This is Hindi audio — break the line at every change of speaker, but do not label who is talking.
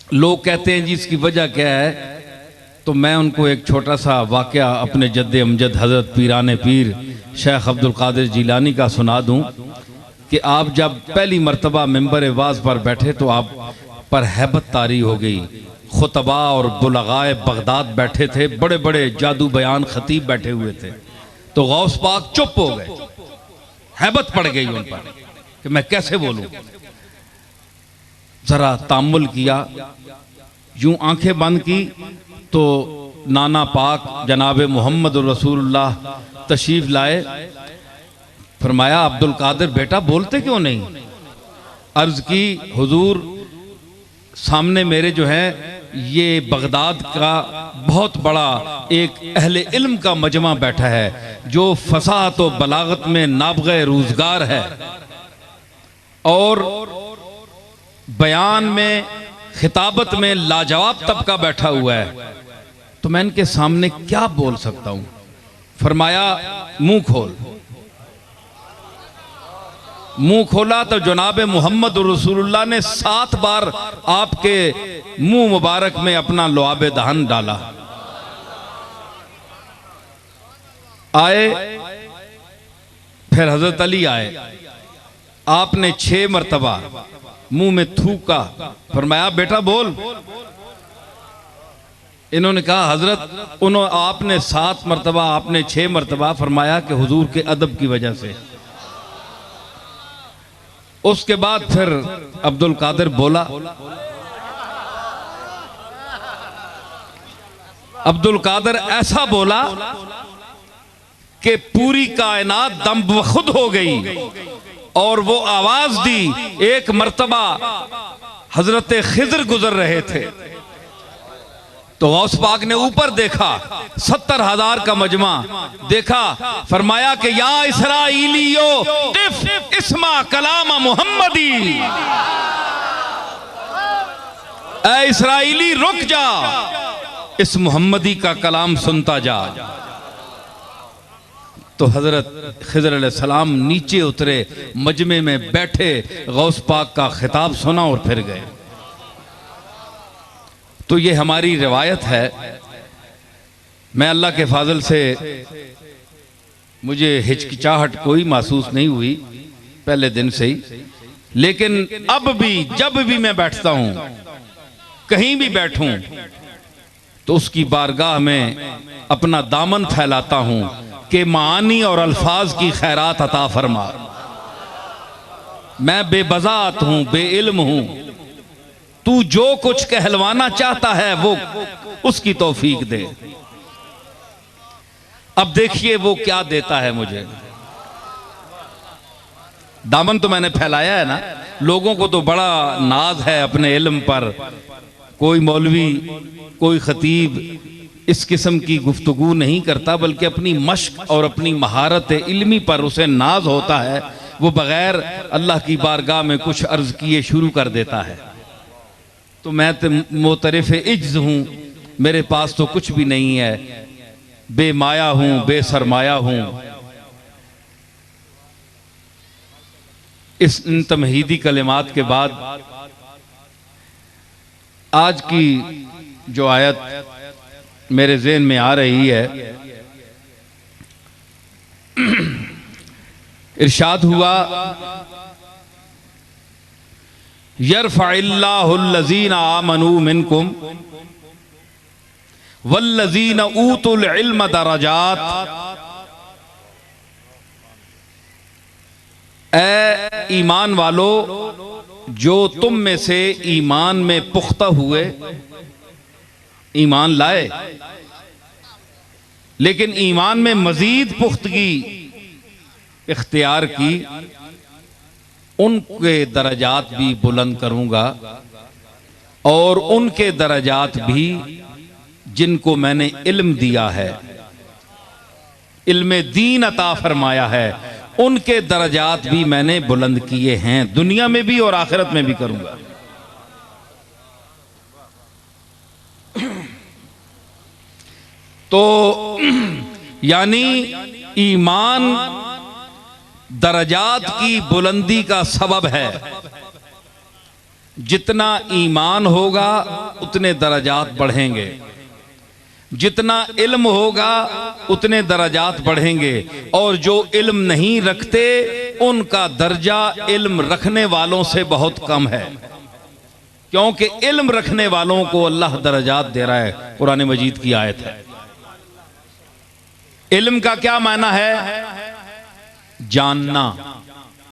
लोग कहते हैं जी इसकी वजह क्या है, तो मैं उनको एक छोटा सा वाक़या अपने जद्दे अमजद हज़रत पीराने पीर शेख अब्दुल कादिर जिलानी का सुना दूं कि आप जब पहली मर्तबा मिंबर वाज़ पर बैठे तो आप पर हैबत तारी हो गई। खुतबा और बुलगाए बगदाद बैठे थे, बड़े बड़े जादू बयान खतीब बैठे हुए थे, तो गौस पाक चुप हो गए, हैबत पड़ गई उन पर कि मैं कैसे बोलूं। जरा तामुल किया, यूं आंखें बंद की तो नाना पाक जनाब मोहम्मद रसूलुल्लाह तशरीफ लाए। फरमाया अब्दुल कादिर बेटा बोलते क्यों नहीं? अर्ज की हुजूर सामने मेरे जो है ये बगदाद का बहुत बड़ा एक अहले इल्म का मजमा बैठा है जो फसाहत व बलागत में नाबग़े रोजगार है और बयान में खिताबत में लाजवाब तबका बैठा हुआ है, तो मैं इनके सामने क्या बोल सकता हूं। फरमाया मुंह खोल। मुंह खोला तो जनाब मोहम्मद रसूलुल्लाह ने 7 बार आपके मुंह मुबारक में अपना लुआबे दहन डाला। आए, फिर हजरत अली आए, आपने 6 मरतबा मुंह में थूका। फरमाया बेटा बोल। इन्होंने कहा हजरत आपने 7 मरतबा, आपने 6 मरतबा। फरमाया कि हुजूर के अदब की वजह से। उसके बाद फिर अब्दुल कादिर बोला। अब्दुल कादिर ऐसा बोला कि पूरी कायनात दम बखुद हो गई और वो आवाज दी। एक मर्तबा हजरत खिजर गुजर रहे थे तो गौस पाक ने ऊपर देखा, 70,000 का मजमा देखा। फरमाया कि या इसराइलियो किफ इस्मा कलाम मुहम्मदी, ऐ इसराइली रुक जा, इस मुहम्मदी का कलाम सुनता जा। तो हजरत खिजर अलैहिस्सलाम नीचे उतरे, मजमे में बैठे, गौस पाक का खिताब सुना और फिर गए। तो ये हमारी रिवायत है। मैं अल्लाह के फाजल से मुझे हिचकिचाहट कोई महसूस नहीं हुई पहले दिन से ही, लेकिन अब भी जब भी मैं बैठता हूं, कहीं भी बैठूं, तो उसकी बारगाह में अपना दामन फैलाता हूं कि मानी और अल्फाज की खैरात अता फरमा। मैं बेबज़ात हूं, बेइल्म हूं, तू जो कुछ कहलवाना चाहता है वो उसकी तौफीक दे। अब देखिए वो क्या देता है मुझे। दामन तो मैंने फैलाया है ना। लोगों को तो बड़ा नाज है अपने इल्म पर। कोई मौलवी, कोई खतीब इस किस्म की गुफ्तगू नहीं करता, बल्कि अपनी मश्क और अपनी महारत इल्मी पर उसे नाज होता है। वो बगैर अल्लाह की बारगाह में कुछ अर्ज किए शुरू कर देता है। तो मैं तो मोतरिफ इज्ज हूं, मेरे पास तो कुछ भी नहीं है, बेमाया हूं, बेसरमाया हूं। इन तमहीदी कलिमात के बाद आज की जो आयत मेरे ज़हन में आ रही है, इरशाद हुआ यरफ़इल्लाहुल्लज़ीना आमनू मिनकुम वल्लज़ीना ऊतुल इल्म दरजात। ऐ ईमान वालो, जो तुम में से ईमान में पुख्ता हुए, ईमान लाए, लेकिन ईमान में मजीद पुख्तगी इख्तियार की, उनके दरजात भी बुलंद करूंगा और उनके दरजात भी जिनको मैंने इल्म दिया है, इल्म दीन अता फरमाया है, उनके दरजात भी मैंने बुलंद किए हैं, दुनिया में भी और आखिरत में भी करूंगा। तो यानी ईमान दरजात की बुलंदी का सबब है। जितना ईमान होगा उतने दर्जात बढ़ेंगे, जितना इल्म होगा उतने दर्जात बढ़ेंगे, और जो इल्म नहीं रखते उनका दर्जा इल्म रखने वालों से बहुत कम है, क्योंकि इल्म रखने वालों को अल्लाह दर्जात दे रहा है। कुरान मजीद की आयत है। इल्म का क्या मायना है? जानना,